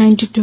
92।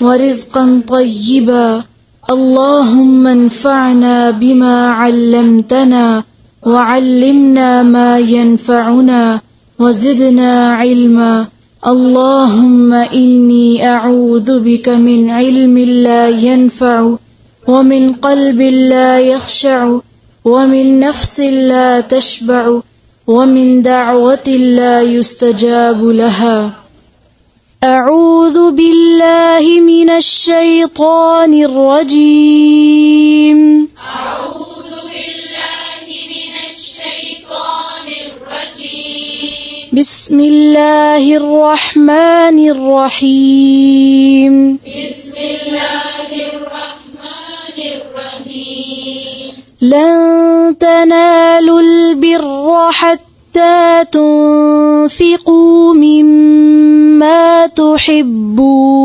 ورزقا طيبا اللهم انفعنا بما علمتنا وعلمنا ما ينفعنا وزدنا علما اللهم إني أعوذ بك من علم لا ينفع ومن قلب لا يخشع ومن نفس لا تشبع ومن دعوة لا يستجاب لها. أعوذ بالله من الشيطان الرجيم. أعوذ بالله من الشيطان الرجيم. بسم الله الرحمن الرحيم. بسم الله الرحمن الرحيم. لن تنالوا البر حتى تنفقوا مما تحبون.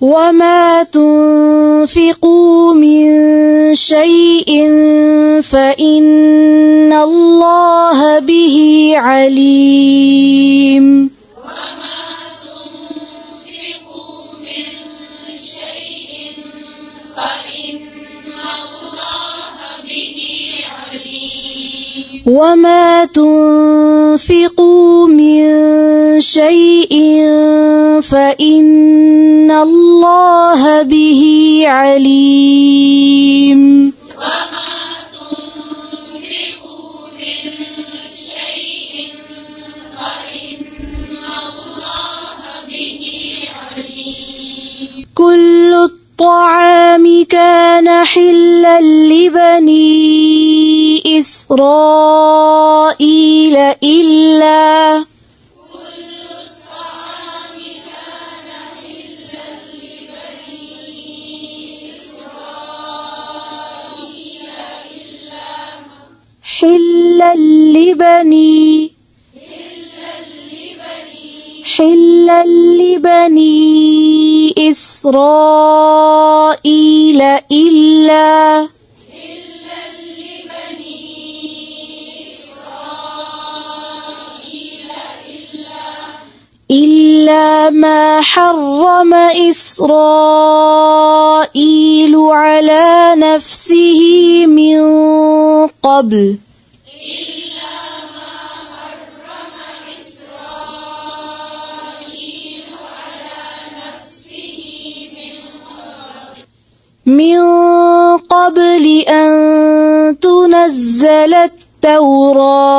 وما تنفقوا من شيء فإن الله به عليم. وما تنفقوا من شيء فإن الله به عليم. كل الطعام كان حلا لبني إسرائيل إلا حلا لبني إسرائيل إلا ما حرم إسرائيل على نفسه من قبل أن تنزل التوراة.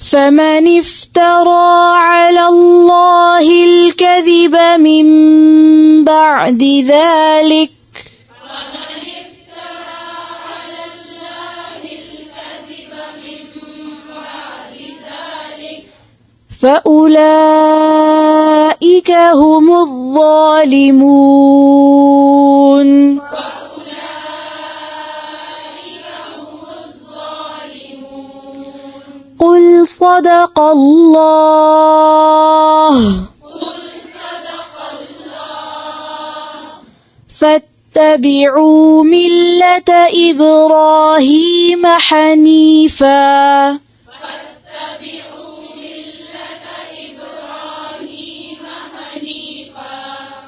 فمن افترى على الله الكذب من بعد ذلك فأولئك هم الظالمون قل صدق الله فاتبعوا ملة إبراهيم حنيفا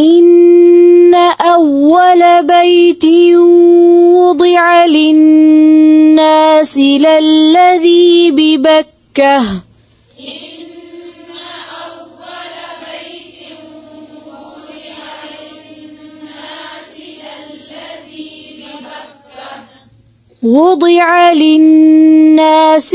إن أول بيت وضع للناس للذي ببكة وضع للناس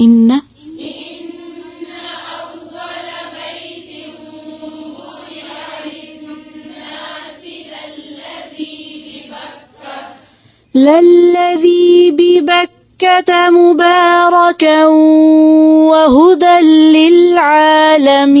إن للذي ببكة مباركا وهدى للعالمين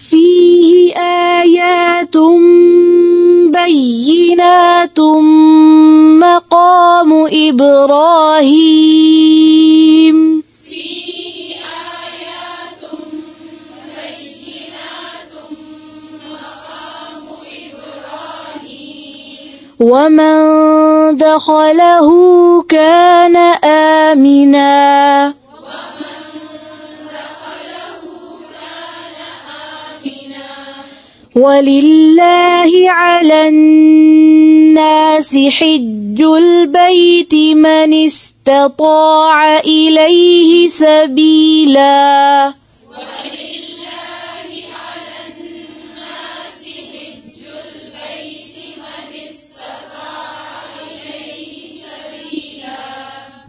فيه آيات بينات مقام إبراهيم ومن دخله كان آمنا ولله على الناس حج البيت من استطاع إليه سبيلا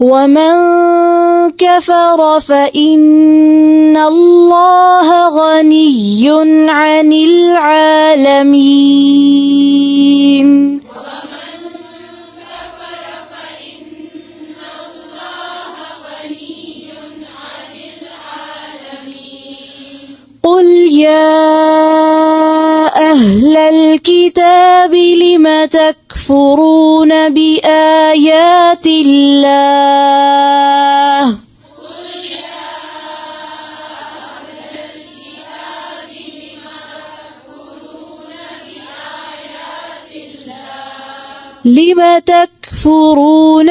ومن كفر فإن الله غني عن العالمين قل يا أهل الكتاب لم تكفرون بآيات الله لم تكفرون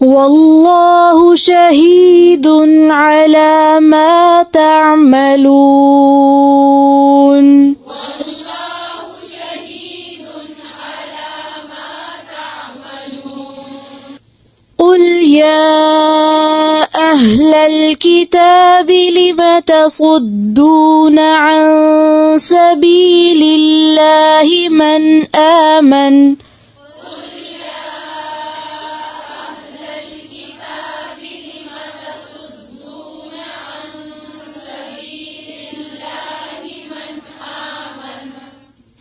والله شهيد على ما تعملون قل يا أهل الكتاب لم تصدون عن سبيل الله من آمن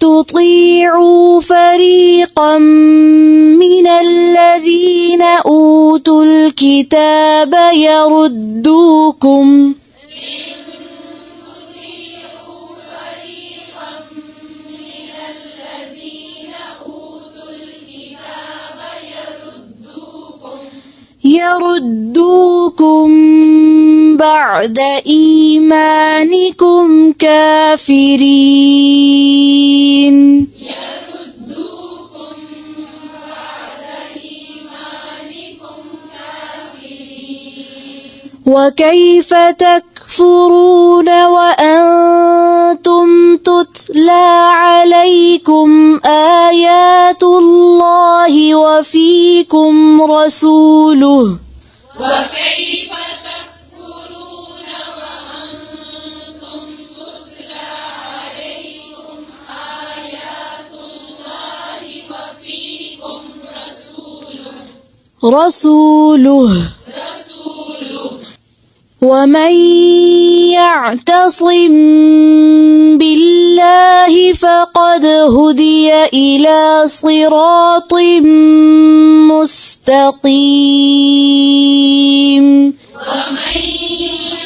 تطيعوا فريقا من الذين أوتوا الكتاب يردوكم بعد إيمانكم كافرين، وكيف تكفرون وأنتم تتلى عليكم آيات الله وفيكم رسوله، وكيف تكفرون وأنتم تتلى عليكم آيات الله وفيكم رسوله ومن يعتصم بالله فقد هدي إلى صراط مستقيم. ومن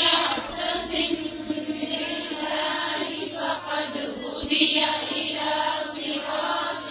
يعتصم بالله فقد هدي إلى صراط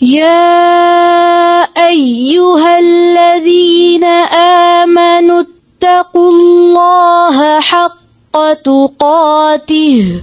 يا أيها الذين آمنوا اتقوا الله حق تقاته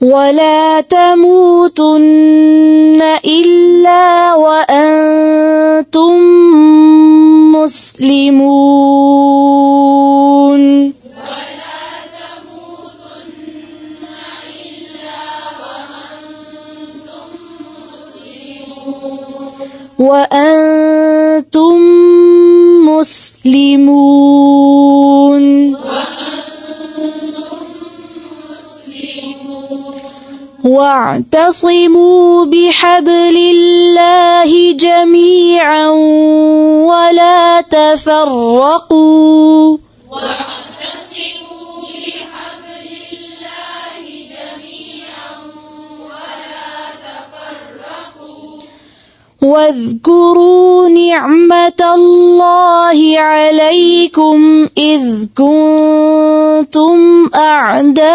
ولا تموتن إلا وأنتم مسلمون. وأنتم مسلمون. واعتصموا بحبل الله جميعا ولا تفرقوا. واذكروا نعمة الله عليكم إذ كنتم أعداء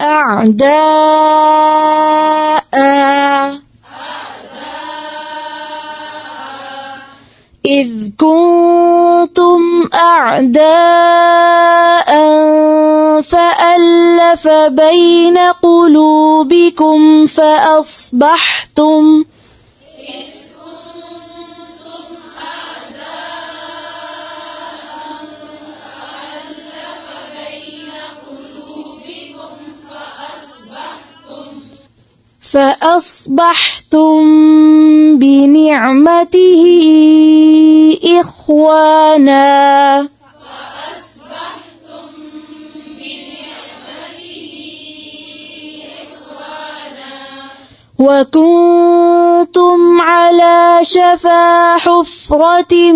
أعداء إذ كنتم أعداء فألف بين قلوبكم فأصبحتم بنعمته إخوانا وكنتم على شفا حفرة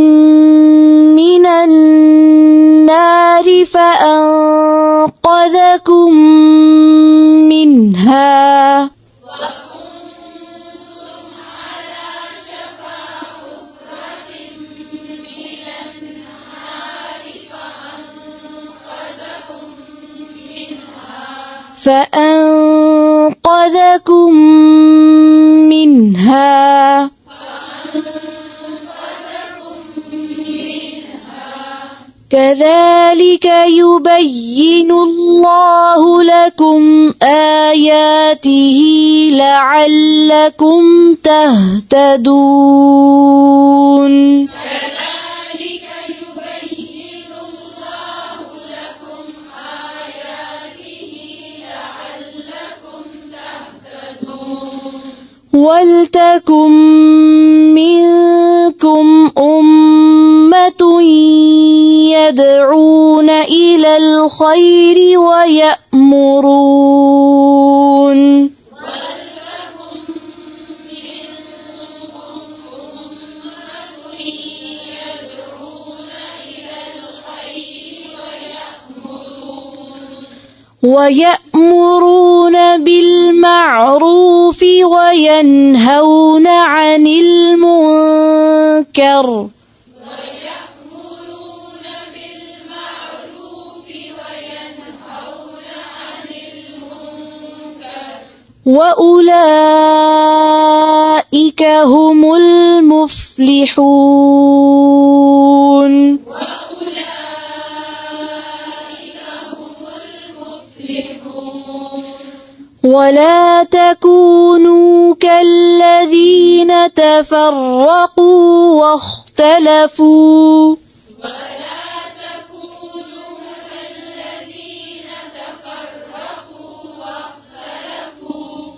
من النار فأنقذكم منها كذلك يبين الله لكم آياته لعلكم تهتدون. ولتكن منكم أمة يدعون إلى الخير ويأمرون بالمعروف وينهون عن المنكر وأولئك هم المفلحون. ولا تكونوا كالذين تفرقوا واختلفوا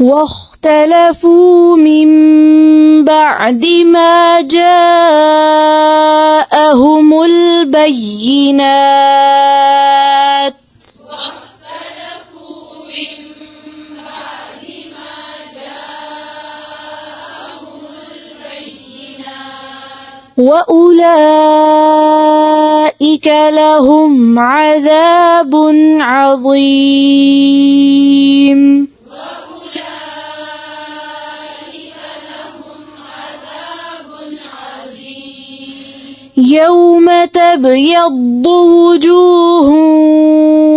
واختلفوا من بعد ما جاءهم البينات وأولئك لهم عذاب عظيم. يوم تبيض وجوه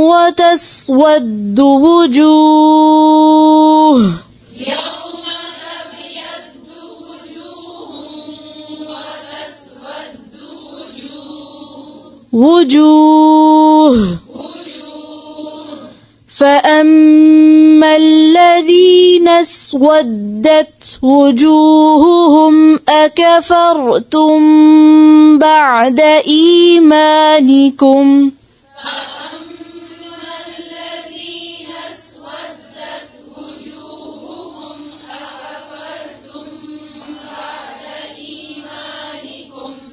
وتسود وجوه فأما الذين اسودت وجوههم أكفرتم بعد إيمانكم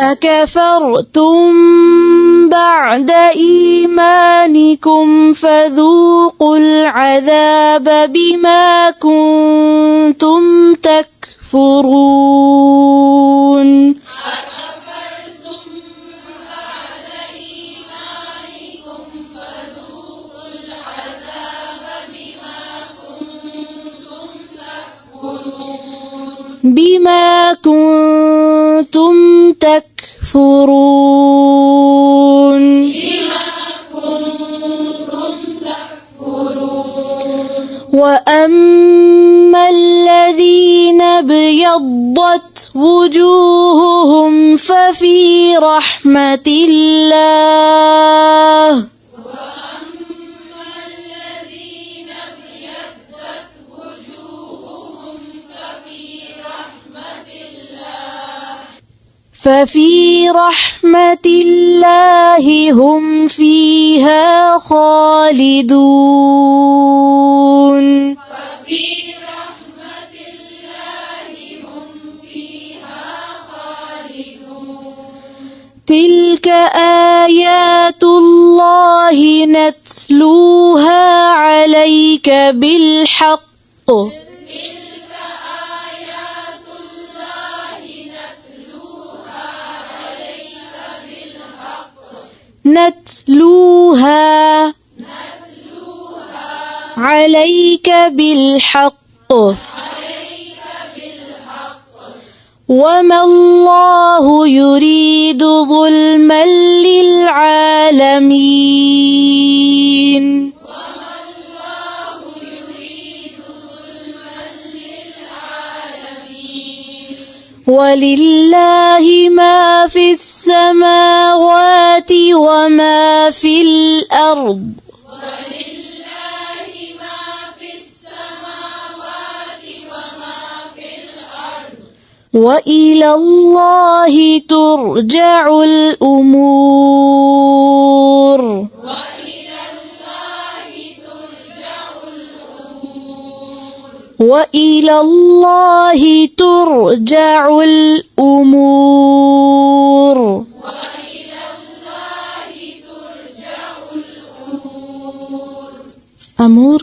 أكفرتم بعد إيمانكم فذوقوا العذاب بما كنتم تكفرون بما كنتم تكفرون وأما الذين ابيضت وجوههم ففي رحمة الله ففي رحمة الله هم فيها خالدون تلك آيات الله نتلوها عليك بالحق نتلوها عليك بالحق وما الله يريد ظلما للعالمين ولله ما في السماوات وما في الأرض وإلى الله ترجع الأمور وإلى الله ترجع الأمور أمور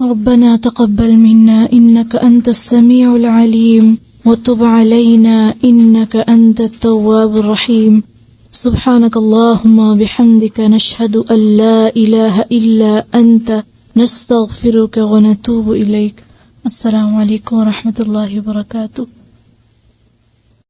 ربنا تقبل منا إنك أنت السميع العليم وتب علينا إنك أنت التواب الرحيم سبحانك اللهم وبحمدك نشهد أن لا إله إلا أنت نستغفرك ونتوب إليك السلام عليكم ورحمة الله وبركاته